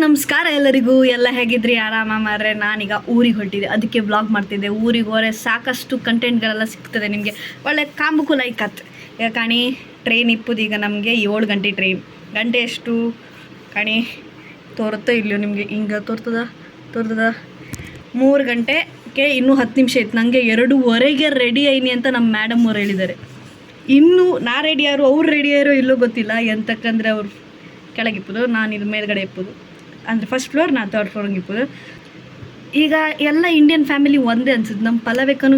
ನಮಸ್ಕಾರ ಎಲ್ಲರಿಗೂ. ಎಲ್ಲ ಹೇಗಿದ್ರಿ? ಆರಾಮ ಮಾರ್ರೆ. ನಾನೀಗ ಊರಿಗೆ ಹೊರಟಿದ್ದೆ, ಅದಕ್ಕೆ ವ್ಲಾಗ್ ಮಾಡ್ತಿದ್ದೆ. ಊರಿಗೆ ಹೋದರೆ ಸಾಕಷ್ಟು ಕಂಟೆಂಟ್ಗಳೆಲ್ಲ ಸಿಗ್ತದೆ ನಿಮಗೆ, ಒಳ್ಳೆ ಕಾಂಬುಕು ಲೈಕ್ ಆತು. ಈಗ ಕಾಣಿ ಟ್ರೈನ್ ಇಪ್ಪುದು ಈಗ ನಮಗೆ 7 ಗಂಟೆ ಟ್ರೈನ್. ಗಂಟೆ ಎಷ್ಟು ಕಾಣಿ ತೋರುತ್ತೋ ಇಲ್ಲೋ ನಿಮಗೆ? ಹಿಂಗೆ ತೋರ್ತದ 3 ಗಂಟೆಗೆ ಇನ್ನೂ 10 ನಿಮಿಷ ಇತ್ತು. ನನಗೆ 2:15ಗೆ ರೆಡಿ ಐನಿ ಅಂತ ನಮ್ಮ ಮೇಡಮ್ ಅವ್ರು ಹೇಳಿದ್ದಾರೆ. ಇನ್ನೂ ನಾ ರೆಡಿ ಯಾರು ಅವ್ರು ರೆಡಿ ಯಾರೋ ಇಲ್ಲೋ ಗೊತ್ತಿಲ್ಲ. ಎಂತಕ್ಕಂದರೆ ಅವ್ರು ಕೆಳಗೆ ಇಪ್ಪುದು, ನಾನು ಇಲ್ಲಿ ಮೇಲ್ಗಡೆ ಇಪ್ಪುದು, ಅಂದರೆ ಫಸ್ಟ್ ಫ್ಲೋರ್, ನಾನು 3rd ಫ್ಲೋರ್ಗೆ ಇಪ್ಪುದು. ಈಗ ಎಲ್ಲ ಇಂಡಿಯನ್ ಫ್ಯಾಮಿಲಿ ಒಂದೇ ಅನ್ಸುತ್ತೆ. ನಮ್ಮ ಪಲವೆಕ್ಕನೂ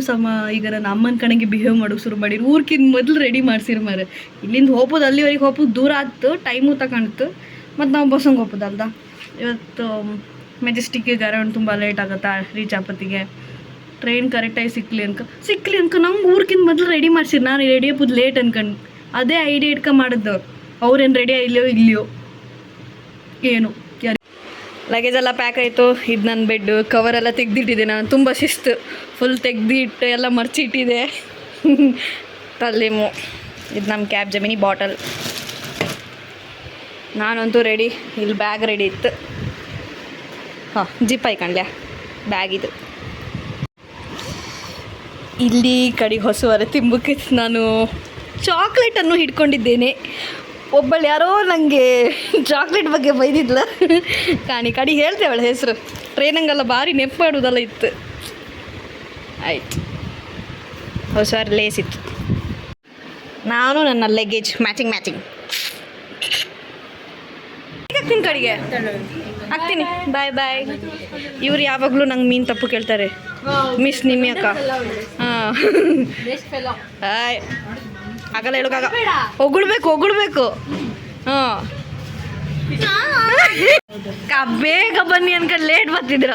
ಈಗ ನನ್ನ ಅಮ್ಮನ ಕಡೆಗೆ ಬಿಹೇವ್ ಮಾಡೋಕೆ ಶುರು ಮಾಡಿರು. ಊರ್ಕಿಂತ ಮೊದಲು ರೆಡಿ ಮಾಡ್ಸಿರು ಮಾರೆ. ಇಲ್ಲಿಂದ ಹೋಗ್ಬೋದು, ಅಲ್ಲಿವರೆಗೆ ಹೋಗ್ಬೋದು, ದೂರ ಆಯ್ತು, ಟೈಮು ತಗೊಂಡು ಮತ್ತು ನಾವು ಬಸ್ಸಂಗೆ ಹೋಗ್ಬೋದಲ್ದ. ಇವತ್ತು ಮೆಜೆಸ್ಟಿಕ್ಕಿಗೆ ಅರೌಂಡ್ ತುಂಬ ಲೇಟ್ ಆಗುತ್ತೆ ರೀಚ್ ಆಪತ್ತಿಗೆ. ಟ್ರೈನ್ ಕರೆಕ್ಟಾಗಿ ಸಿಕ್ಕಲಿ ಅನ್ಕ ನಂಗೆ ಊರ್ಕಿಂತ ಮೊದಲು ರೆಡಿ ಮಾಡ್ಸಿರು. ನಾನು ರೆಡಿ ಆಗೋದು ಲೇಟ್ ಅನ್ಕೊಂಡು ಅದೇ ಐಡಿಯಾ ಇಟ್ಕೊಂಡು ಮಾಡಿದ್ದು. ಅವ್ರೇನು ರೆಡಿ ಇಲ್ಲಿಯೋ ಏನು. ಲಗೇಜ್ ಎಲ್ಲ ಪ್ಯಾಕ್ ಆಯಿತು. ಇದು ನನ್ನ ಬೆಡ್ಡು, ಕವರೆಲ್ಲ ತೆಗ್ದಿಟ್ಟಿದ್ದೆ. ನಾನು ತುಂಬ ಶಿಸ್ತು, ಫುಲ್ ತೆಗ್ದಿಟ್ಟು ಎಲ್ಲ ಮರ್ಚಿಟ್ಟಿದೆ. ತಲೆಮು ಇದು ನಮ್ಮ ಕ್ಯಾಬ್ ಜಮಿನಿ ಬಾಟಲ್. ನಾನಂತೂ ರೆಡಿ. ಇಲ್ಲಿ ಬ್ಯಾಗ್ ರೆಡಿ ಇತ್ತು. ಹಾಂ, ಜಿಪ್ ಆಯ್ಕಂಡ್ಲ್ಯಾ ಬ್ಯಾಗ್ ಇದು. ಇಲ್ಲಿ ಕಡೆಗೆ ಹೊಸವರ ತಿಂಬಕ್ಕೆ ನಾನು ಚಾಕ್ಲೇಟನ್ನು ಹಿಡ್ಕೊಂಡಿದ್ದೇನೆ. ಒಬ್ಬಳು ಯಾರೋ ನನಗೆ ಚಾಕ್ಲೇಟ್ ಬಗ್ಗೆ ಬೈದಿದ್ಲ. ಕಡಿ ಹೇಳ್ತೇವಳ ಹೆಸರು. ಟ್ರೈನಂಗೆಲ್ಲ ಭಾರಿ ನೆನಪು ಮಾಡೋದೆಲ್ಲ ಇತ್ತು. ಆಯ್ತು, ಹೊಸ ಲೇಸ್ ಇತ್ತು. ನಾನು ನನ್ನ ಲೆಗೇಜ್ ಮ್ಯಾಚಿಂಗ್ ಹಾಕ್ತೀನಿ. ಕಡೆಗೆ ಹಾಕ್ತೀನಿ. ಬಾಯ್. ಇವ್ರು ಯಾವಾಗಲೂ ನಂಗೆ ಮೀನು ತಪ್ಪು ಕೇಳ್ತಾರೆ. ಮಿಸ್ ನಿಮ್ಮಿ ಅಕ್ಕ. ಹಾಂ, ಆಯ್ ಆಗಲ್ಲ, ಹೇಳೋಕ್ಕಾಗ. ಹೊಗಳ್ಬೇಕು. ಹಾಂ, ಬೇಗ ಬನ್ನಿ ಅನ್ಕೊಂಡು ಲೇಟ್ ಬರ್ತಿದ್ರ.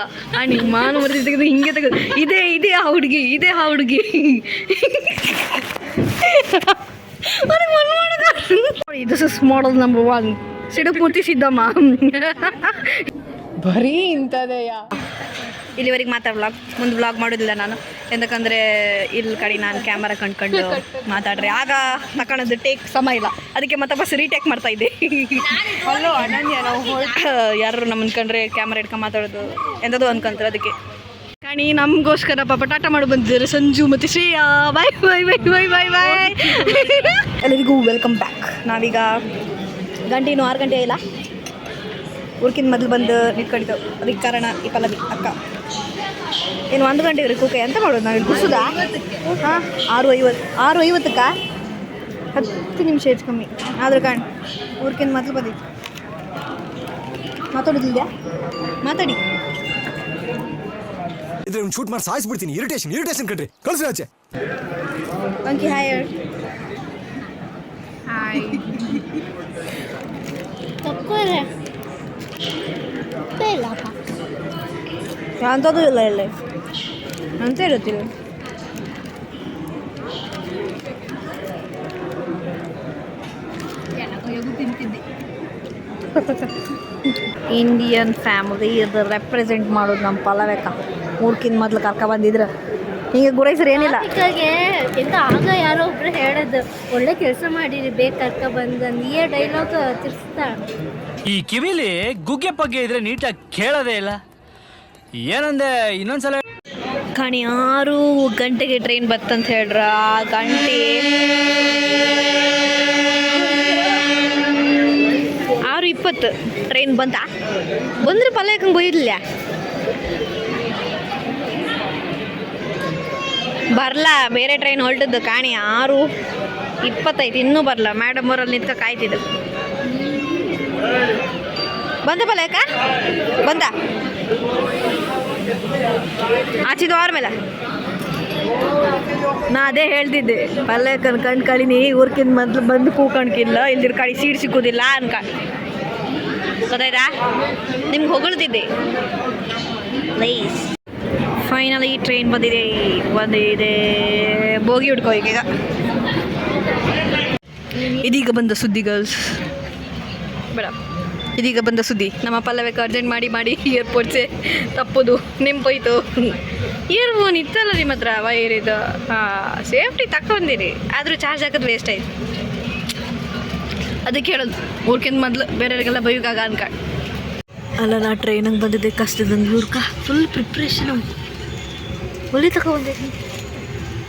ನಿಮ್ಮ ಮಾನು ಬರ್ತಿ ತೆಗೆದು ಹಿಂಗೆ ತೆಗೆದು ಇದೇ ಆ ಹುಡುಗಿ. ದಿಸ್ ಇಸ್ ಮಾಡಲ್ ನಂಬರ್ 1 ಸಿಡುಪೂರ್ತಿ ಸಿದ್ದಮ್ಮ. ಬರೀ ಇಂಥದೆಯಾ. ಇಲ್ಲಿವರೆಗೆ ಮಾತ್ರ ಮುಂದೆ ವ್ಲಾಗ್ ಮಾಡೋದಿಲ್ಲ ನಾನು. ಎಂತಕ್ಕಂದರೆ ಇಲ್ಲಿ ಕಡೆ ನಾನು ಕ್ಯಾಮರಾ ಕಂಡ್ಕೊಂಡು ಮಾತಾಡ್ರಿ ಆಗ ತಗೊಳೋದು ಟೇಕ್ ಸಮಯ ಇಲ್ಲ. ಅದಕ್ಕೆ ಮತ್ತೆ ಬಸ್ ರೀಟೇಕ್ ಮಾಡ್ತಾಯಿದ್ದೆ. ಅಲ್ಲೋ ಅನನ್ಯ, ನಾವು ಯಾರು ನಮ್ಮನ್ನು ಕಂಡ್ರೆ ಕ್ಯಾಮ್ರಾ ಇಟ್ಕೊಂಡು ಮಾತಾಡೋದು ಎಂಥದ್ದು ಅನ್ಕೊಂತಾರೆ. ಅದಕ್ಕೆ ಕಣಿ ನಮಗೋಸ್ಕರ ಪಾಪ ಟಾಟಾ ಮಾಡಿ ಬಂದಿದ್ದಾರೆ ಸಂಜು ಮತ್ತು ಶ್ರೇಯಾ. ಬಾಯ್. ಎಲ್ಲರಿಗೂ ವೆಲ್ಕಮ್ ಬ್ಯಾಕ್. ನಾವೀಗ ಗಂಟೆನೂ 6 ಗಂಟೆ ಇಲ್ಲ. ಊರ್ಕಿಂತ ಮೊದಲು ಬಂದು ನಿಂತ್ಕೊಂಡಿದ್ದು. ಅದಕ್ಕೆ ಕಾರಣ ಈ ಪಲ್ಲವಿ ಅಕ್ಕ. ಏನು 1 ಗಂಟೆ ಇವ್ರಿಗೆ ಕೂಕೆ ಎಂತ ಮಾಡೋದು ನಾವು ಇಲ್ಲಿ ಕುಡ್ಸೋದಾ? ಹಾಂ, 6:50 10 ನಿಮಿಷ ಹೆಚ್ಚು ಕಮ್ಮಿ ಆದ್ರೆ ಕಾಣ್. ಊರ್ಕಿಂತ ಮೊದಲು ಬಂದಿತ್ತು. ಮಾತಾಡೋದಿಲ್ಲ, ಮಾತಾಡಿ. ಇದ್ರೆ ಶೂಟ್ ಮಾಡಿ ಸಾಯಿಸ್ಬಿಡ್ತೀನಿ. ಇರಿಟೇಷನ್ ಕಣ್ರಿ. ಕಳ್ಸಿ ಆಚೆ. ಅಂಕಿ ಹಾಯ್. ಅಂಥದ್ದು ಇಲ್ಲ ಇಲ್ಲ ಅಂತ ಇರುತ್ತಿಲ್ಲ. ಇಂಡಿಯನ್ ಫ್ಯಾಮಿಲಿ ಇದು ರೆಪ್ರೆಸೆಂಟ್ ಮಾಡೋದು ನಮ್ಮ ಪಲ್ಲವೆಕ್ಕ. ಊರ್ಕಿಂತ ಮೊದಲು ಕರ್ಕ ಬಂದಿದ್ರೆ ಹಿಂಗೆ ಗುರೈಸ್ರು ಏನಿಲ್ಲ. ಎಂತ ಆಗ ಯಾರೋ ಒಬ್ರು ಹೇಳೋದು, ಒಳ್ಳೆ ಕೆಲಸ ಮಾಡಿರಿ, ಬೇಕು ಕರ್ಕ ಬಂದು ಈ ಡೈಲಾಗ್ ತಿರ್ಸ್ತಾ. ಈ ಕಿವಿಲಿ ಗುಗ್ಗೆ ಪಗ್ಗೆ ಇದ್ರೆ ನೀಟಾಗಿ ಕೇಳೋದೇ ಇಲ್ಲ. ಏನಂದೆ ಇನ್ನೊಂದ್ಸಲ ಕಾಣಿ 6 ಗಂಟೆಗೆ ಟ್ರೈನ್ ಬತ್ತಂತ ಹೇಳ್ರ. ಆ ಗಂಟೆ 6:20 ಟ್ರೈನ್ ಬಂದ್ರೆ ಪಲ್ಯಕ್ಕಂಗೆ ಬೈದಿಲ್ಲ. ಬರಲ್ಲ, ಬೇರೆ ಟ್ರೈನ್ ಹೊರಟದ್ದು. ಕಾಣಿ 6:25 ಇನ್ನೂ ಬರಲ್ಲ. ಮೇಡಮ್ ಅವರಲ್ಲಿ ನಿಂತ್ಕ ಕಾಯ್ತಿದ್ದು. ಬಂದ ಪಲ್ಯಕ್ಕ ಬಂದ ಆಚಿದ್ದು ಅವ್ರ ಮೇಲೆ. ನಾ ಅದೇ ಹೇಳ್ತಿದ್ದೆ, ಪಲ್ಯಕ್ಕನ ಕಣ್ ಕಳಿನಿ ಊರ್ಕಿಂತ ಮೊದಲು ಬಂದು ಕೂಕಣ್ಕಿಲ್ಲ, ಇಲ್ದಿರ ಕಡೆ ಸೀಟ್ ಸಿಕ್ಕೋದಿಲ್ಲ ಗೊತ್ತಾಯ್ತಾ? ನಿಮ್ಗೆ ಹೊಗಳ್ತಿದ್ದೆ. ಫೈನಲಿ ಟ್ರೈನ್ ಬಂದಿದೆ. ಬೋಗಿ ಹುಡ್ಕೋ ಈಗ. ಇದೀಗ ಬಂದ ಸುದ್ದಿ ಗರ್ಲ್ಸ್, ಬೇಡ, ಇದೀಗ ಬಂದ ಸುದ್ದಿ. ನಮ್ಮ ಪಲ್ಲವೆಕ್ಕ ಅರ್ಜೆಂಟ್ ಮಾಡಿ ಏರ್ಪೋರ್ಟ್ಸೇ ತಪ್ಪೋದು ನೆಂಪೋಯ್ತು. ಇಯರ್ಫೋನ್ ಇತ್ತಲ್ಲ ನಿಮ್ಮ ಹತ್ರ ವೈರ್ ಇದು. ಹಾಂ, ಸೇಫ್ಟಿ ತಗೊಂಡಿರಿ, ಆದರೂ ಚಾರ್ಜ್ ಹಾಕೋದು ವೇಸ್ಟ್ ಆಯ್ತು. ಅದಕ್ಕೆ ಹೇಳೋದು ಊರ್ಕಿಂತ ಮೊದಲು ಬೇರೆಯವರಿಗೆಲ್ಲ ಬೈಯೋಕ್ಕಾಗ ಅನ್ಕೊಂಡು. ಅಲ್ಲ ನಾ ಟ್ರೈನಿಗೆ ಬಂದಿದ್ದೆ ಕಷ್ಟದಂಗೆ ಇವ್ರಕ ಫುಲ್ ಪ್ರಿಪ್ರೇಷನು ಒಲಿ ತಗೊಂಡಿದ್ದೆ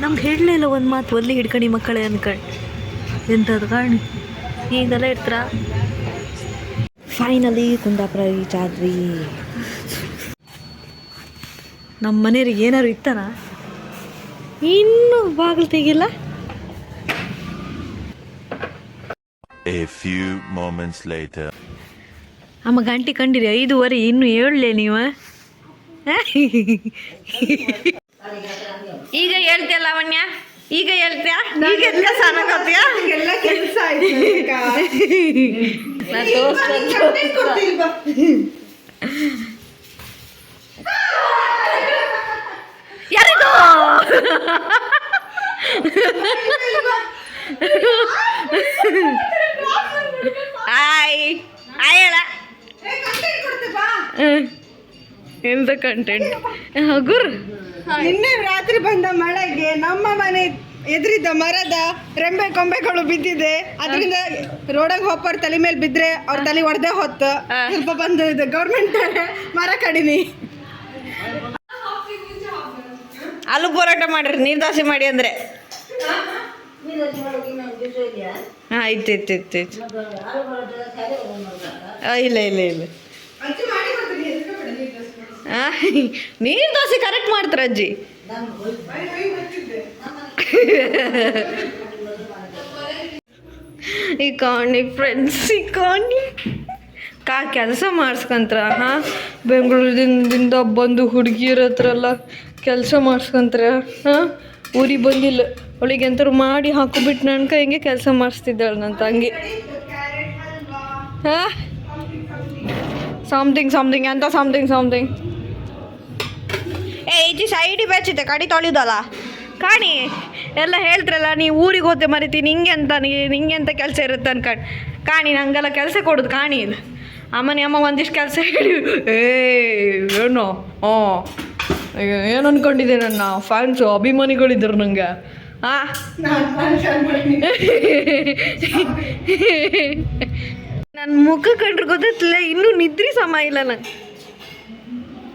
ನಮ್ಗೆ ಹೇಳಲೇ ಇಲ್ಲ ಒಂದು ಮಾತು ಒಲ್ಲಿ ಹಿಡ್ಕಣಿ ಮಕ್ಕಳೇ ಅನ್ಕಂಡು ಎಂಥದ್ದು ಕಾಣಿ ಈಗೆಲ್ಲ ಇರ್ತಾರ. ಫೈನಲಿ ಕುಂದಾಪುರ ರೀಚ್ ಆದ್ವಿ. ನಮ್ಮ ಮನೆಯವ್ರಿಗೆ ಏನಾದ್ರು ಇತ್ತಾನ ಇನ್ನೂ ಬಾಗಿಲು ತೆಗಿಲ್ಲ. A few moments later. ಅಮ್ಮ ಗಂಟೆ ಕಂಡಿರಿ 5:15 ಇನ್ನೂ ಹೇಳಲೇ ನೀವು. ಈಗ ಹೇಳ್ತೀಯ ಲಾವಣ್ಯ, ಈಗ ಹೇಳ್ತೀಯ, ಈಗ ಎಲ್ಲ ಸಾನಾಗತ್ತೀಯ ಕೆಲಸ ಯಾರಿದು ಆಯ್ ಆಯಳ ಎಂತ ಕಂಟೆಂಟ್ ಗುರು. ನಿನ್ನೆ ರಾತ್ರಿ ಬಂದ ಮಳೆಗೆ ನಮ್ಮ ಮನೆ ಎದುರಿದ್ದ ಮರದ ರೆಂಬೆ ಕೊಂಬೆಗಳು ಬಿದ್ದಿದೆ. ಅದರಿಂದ ರೋಡಾಗ ಹೋಗೋರ್ ತಲೆ ಮೇಲೆ ಬಿದ್ರೆ ಅವ್ರ ತಲೆ ಹೊಡೆದೇ ಹೊತ್ತು ಸ್ವಲ್ಪ ಬಂದು ಗೌರ್ಮೆಂಟ್ ಮರ ಕಡಿಮೆ. ಆಲೂ ಪರೋಟ ಮಾಡ್ರಿ, ನೀರು ದೋಸೆ ಮಾಡಿ ಅಂದರೆ. ಹಾಂ ಇತ್ತು ಇತ್ತು ಇತ್ತು ಇತ್ತು. ಇಲ್ಲ ಇಲ್ಲ ಇಲ್ಲ ಹಾಂ ನೀರು ದೋಸೆ ಕರೆಕ್ಟ್ ಮಾಡ್ತಾರೆ ಅಜ್ಜಿ. ಈ ಕಾಣಿ ಫ್ರೆಂಡ್ಸ್, ಈ ಕಾಣಿ ಕೆಲಸ ಮಾಡಿಸ್ಕೊಂತ್ರ. ಹಾಂ ಬೆಂಗಳೂರಿಂದ ಬಂದು ಹುಡುಗಿಯರ ಹತ್ರ ಎಲ್ಲ ಕೆಲಸ ಮಾಡಿಸ್ಕೊಂತಾರೆ. ಹಾಂ ಊರಿಗೆ ಬಂದಿಲ್ಲ ಅವಳಿಗೆ ಎಂಥರು ಮಾಡಿ ಹಾಕೋಬಿಟ್ಟು ನನ್ನ ಕೈಗೆ ಕೆಲಸ ಮಾಡಿಸ್ತಿದ್ದಾಳೆ ನನ್ನ ತಂಗಿ. ಹಾಂ ಸಮಥಿಂಗ್ ಎಂತ ಸಮಥಿಂಗ್ ಏ ಈಚಿ ಸೈಡಿ ಬೆಚ್ಚಿತೆ ಕಡಿ ತೊಳಿದಲ್ಲ ಕಾಣಿ ಎಲ್ಲ ಹೇಳ್ತಿರಲ್ಲ ನೀವು ಊರಿಗೆ ಹೋದೆ ಮರಿತೀನಿ ನಿಂಗೆ ಅಂತ ಕೆಲಸ ಇರುತ್ತೆ ಅನ್ಕಂಡು ಕಾಣಿ ನಂಗೆಲ್ಲ ಕೆಲಸ ಕೊಡೋದು ಕಾಣಿ ಇಲ್ಲ. ಅಮ್ಮ ಒಂದಿಷ್ಟು ಕೆಲಸ ಹೇಳಿ ಏನೋ ಏನು ಅನ್ಕೊಂಡಿದ್ದೆ ನನ್ನ ಫ್ಯಾನ್ಸು ಅಭಿಮಾನಿಗಳಿದ್ರು ನನಗೆ. ಹಾಂ ನನ್ನ ಮುಖ ಕಂಡ್ರೆ ಗೊತ್ತಿಲ್ಲ ಇನ್ನೂ ನಿದ್ರಿ ಸಮ ಇಲ್ಲ ನಂಗೆ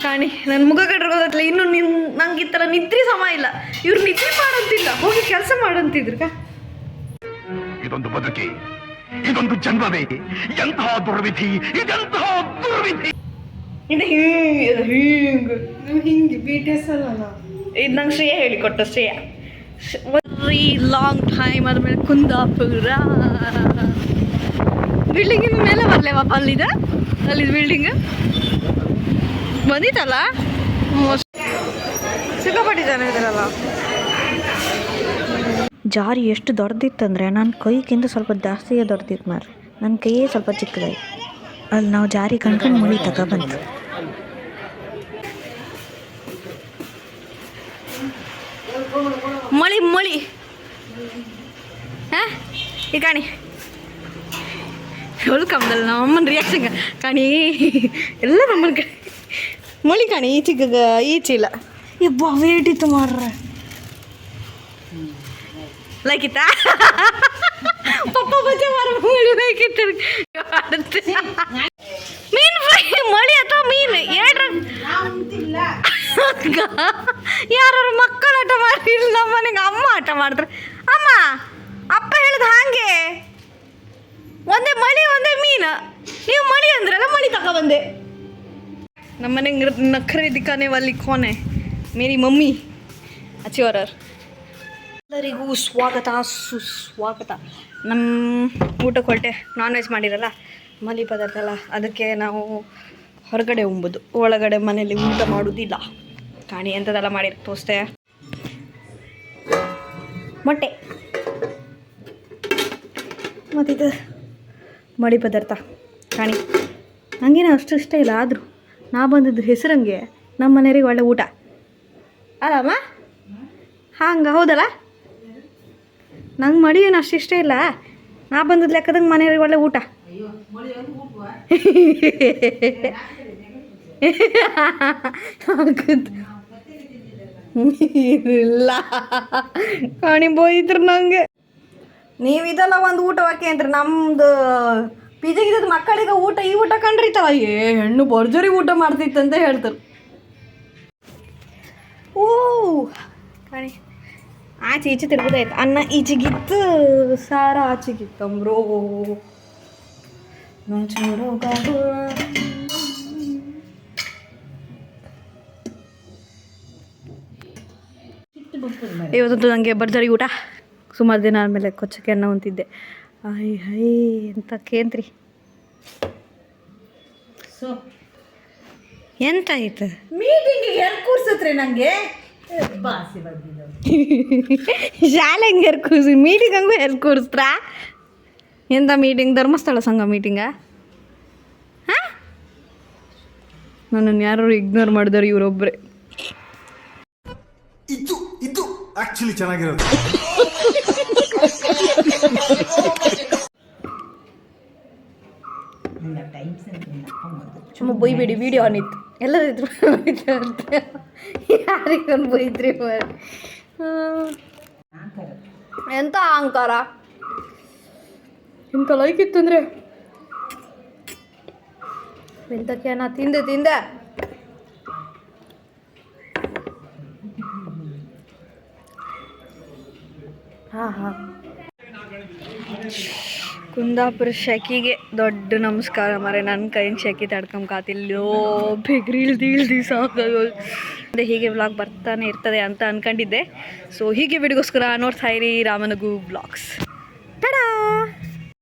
ಕಾಣಿ. ನನ್ನ ಮುಖ ಕಂಡ್ರೆ ಗೊತ್ತಿಲ್ಲ ಇನ್ನೂ ನಂಗೆ ಈ ಥರ ನಿದ್ರಿ ಸಮ ಇಲ್ಲ. ಇವ್ರು ನಿದ್ರಿ ಮಾಡಂತಿಲ್ಲ, ಹೋಗಿ ಕೆಲಸ ಮಾಡಂತಿದ್ರು. ಇದೊಂದು ಬದುಕಿ, ಇದೊಂದು ಜನ್ಮವೇ, ಎಂತಹ ದುರ್ವಿಧಿ, ಇದೆಂತಹ ದುರ್ವಿಧಿ. ಇದು ಹಿಂಗೆ ಹಿಂಗೆ BTS ಅಲ್ಲ ಇದು ನಂಗೆ ಶ್ರೇಯ ಹೇಳಿಕೊಟ್ಟ. ಶ್ರೇಯ ವೆರಿ ಲಾಂಗ್ ಟೈಮ್ ಆದಮೇಲೆ ಕುಂದಾಪುರ ಬಿಲ್ಡಿಂಗಿನ ಮೇಲೆ ಬರ್ಲೇವಪ್ಪ. ಅಲ್ಲಿದೆ ಬಿಲ್ಡಿಂಗ್ ಬಂದಿತ್ತಲ್ಲ ಸಿಕ್ಕಾಪಟ್ಟಿ ಜನ ಇದ್ದಾರಲ್ಲ. ಜಾರಿ ಎಷ್ಟು ದೊಡ್ಡದಿತ್ತಂದರೆ ನನ್ನ ಕೈಗಿಂತ ಸ್ವಲ್ಪ ಜಾಸ್ತಿಯೇ ದೊಡ್ಡದಿತ್ತು ಮಾರ್ರಿ. ನನ್ನ ಕೈಯೇ ಸ್ವಲ್ಪ ಚಿಕ್ಕದಾಗಿ ಅಲ್ಲಿ ನಾವು ಜಾರಿ ಕಣ್ಕೊಂಡು ಮುಳಿ ತಗೊಬಂತು. ಮಳಿ ಹಾಂ ಈ ಕಾಣಿ ಹೇಳ್ಕಂಬಲ್ಲ ನಮ್ಮ ಅಮ್ಮನ ರಿಯಾಕ್ಷನ್ ಕಾಣಿ ಎಲ್ಲ ನಮ್ಮನ ಮಳಿ ಕಾಣಿ ಈಚಿಲ್ಲ ಇಬ್ಬ ವೇಟ್ ಇತ್ತು ಮಾಡ್ರೆ ಲೈಕಿತ್ತಾ ಪಪ್ಪ ಬಚ್ಚೆ ಮಳಿ ಲೈಕಿತ್ತು ಮೀನು ಫ್ರೈ ಮಳಿ ಅಥವಾ ಮೀನು ಎರಡು ಯಾರು ಮಕ್ಕಳು ಆಟ ಮಾಡಿಲ್ಲ ನಮ್ಮ ಮನೆಗೆ ಅಮ್ಮ ಆಟ ಮಾಡಿದ್ರೆ. ಅಮ್ಮ ಅಪ್ಪ ಹೇಳಿದ ಹಾಗೆ ಒಂದೇ ಮಳಿ ಒಂದೇ ಮೀನು. ನೀವು ಮಳಿ ಅಂದ್ರಲ್ಲ ಮಳಿ ತಗೊಬಂದೆ. ನಮ್ಮ ಮನೆಗೆ ನಖರೆ ದಿಕ್ಕಾನೆ ವಲ್ಲಿ ಕೋನೆ ಮೇರಿ ಮಮ್ಮಿ ಅಚ್ಚಿ ಅವರವ್ರು. ಎಲ್ಲರಿಗೂ ಸ್ವಾಗತ ಸುಸ್ವಾಗತ. ನಮ್ಮ ಊಟಕ್ಕೆ ಹೊರಟೆ ನಾನ್ ವೆಜ್ ಮಾಡಿರಲ್ಲ ಮಲಿ ಪದಾರ್ಥ ಅಲ್ಲ, ಅದಕ್ಕೆ ನಾವು ಹೊರಗಡೆ ಉಂಬೋದು, ಒಳಗಡೆ ಮನೇಲಿ ಊಟ ಮಾಡೋದಿಲ್ಲ. ಕಾಣಿ ಎಂಥದ್ದೆಲ್ಲ ಮಾಡಿ ತೋರಿಸ್ತೆ. ಮೊಟ್ಟೆ ಮತ್ತಿದು ಮಡಿ ಪದಾರ್ಥ ಕಾಣಿ. ನನಗೇನು ಅಷ್ಟು ಇಷ್ಟ ಇಲ್ಲ, ಆದರೂ ನಾ ಬಂದಿದ್ದು ಹೆಸರಂಗೆ ನಮ್ಮ ಮನೆಯವ್ರಿಗೆ ಒಳ್ಳೆ ಊಟ ಅಲ್ಲಮ್ಮ. ಹಂಗೆ ಹೌದಲ್ಲ, ನಂಗೆ ಮಡಿ ಏನು ಅಷ್ಟು ಇಷ್ಟ ಇಲ್ಲ, ನಾ ಬಂದಿದ್ದು ಲೆಕ್ಕದಂಗೆ ಮನೆಯವ್ರಿಗೆ ಒಳ್ಳೆ ಊಟ. ಇಲ್ಲ ಕಾಣಿ ಬೋಯಿದ್ರು ನಂಗೆ. ನೀವು ಇದೆಲ್ಲ ಒಂದು ಊಟ ಹಾಕಿ ಅಂದ್ರೆ ನಮ್ಮದು ಪಿಜಿಗಿದ್ದ ಮಕ್ಕಳಿಗೆ ಊಟ ಈ ಊಟ ಕಂಡ್ರಿತಲ್ಲ ಹೆಣ್ಣು ಭರ್ಜರಿ ಊಟ ಮಾಡ್ತಿತ್ತಂತ ಹೇಳ್ತಾರೆ. ಓ ಕಾಣಿ ಆಚೆ ಈಚೆ ತಿರ್ಬೋದಾಯ್ತು. ಅನ್ನ ಈಚೆಗಿತ್ತು, ಸಾರ ಆಚೆಗಿತ್ತಂಬ್ರೋ. ಇವತ್ತಂತೂ ನನಗೆ ಭರ್ಜರಿ ಊಟ. ಸುಮಾರು ದಿನ ಆದಮೇಲೆ ಕೊಚ್ಚಕ್ಕೆ ಅನ್ನ ಉಂತಿದ್ದೆ. ಐ ಹೈ ಎಂತ ಕೇಂದ್ರಿ. ಎಂತ ಆಯ್ತು ಮೀಟಿಂಗಿಗೆ ಯಾರು ಕೂರ್ಸತ್ರಿ ನನಗೆ ಶಾಲೆಗೆ ಹೆರ್ ಕೂರಿಸಿ ಮೀಟಿಂಗ್ ಹಂಗೂ ಹೆರ್ ಕೂರಿಸ್ತ್ರಾ? ಎಂಥ ಮೀಟಿಂಗ್? ಧರ್ಮಸ್ಥಳ ಸಂಘ ಮೀಟಿಂಗಾ? ಹಾಂ, ನನ್ನನ್ನು ಯಾರು ಇಗ್ನೋರ್ ಮಾಡಿದವ್ರು ಇವರೊಬ್ಬರೇ. ಇದು ಆಕ್ಚುಲಿ ಚೆನ್ನಾಗಿರೋದು. ಸುಮ್ಮ ಬೈಬೇಡಿ, ವಿಡಿಯೋ ಆನ್ ಇತ್ತು. ಎಲ್ಲರ ಇದ್ರು ಯಾರಿಗೊಂದು ಬೈದ್ರಿ ಮಾಡಿ. ಎಂಥ ಅಹಂಕಾರ, ಇಂಥ ಲೈಕ್ ಇತ್ತಂದ್ರೆ ಎಂತಕ್ಕೆ ನಾ ತಿಂದೆ ಹಾಂ. ಕುಂದಾಪುರ ಶೆಕಿಗೆ ದೊಡ್ಡ ನಮಸ್ಕಾರ ಮಾರೆ. ನನ್ನ ಕೈಯಿಂದ ಶೆಕಿ ತಡ್ಕೊಂಬಕಾತಿಲ್ಲೋ, ಬೆಗ್ರಿ ಇಳ್ದು ಸಾಕಾಗೋದು. ಅದೇ ಹೀಗೆ ವ್ಲಾಗ್ ಬರ್ತಾನೆ ಇರ್ತದೆ ಅಂತ ಅಂದ್ಕೊಂಡಿದ್ದೆ. ಸೊ ಹೀಗೆ ವಿಡಿಯೋಗೋಸ್ಕರ ನೋಡ್ತಾ ಇರಿ ರಾಮನಗು ಬ್ಲಾಗ್ಸ್.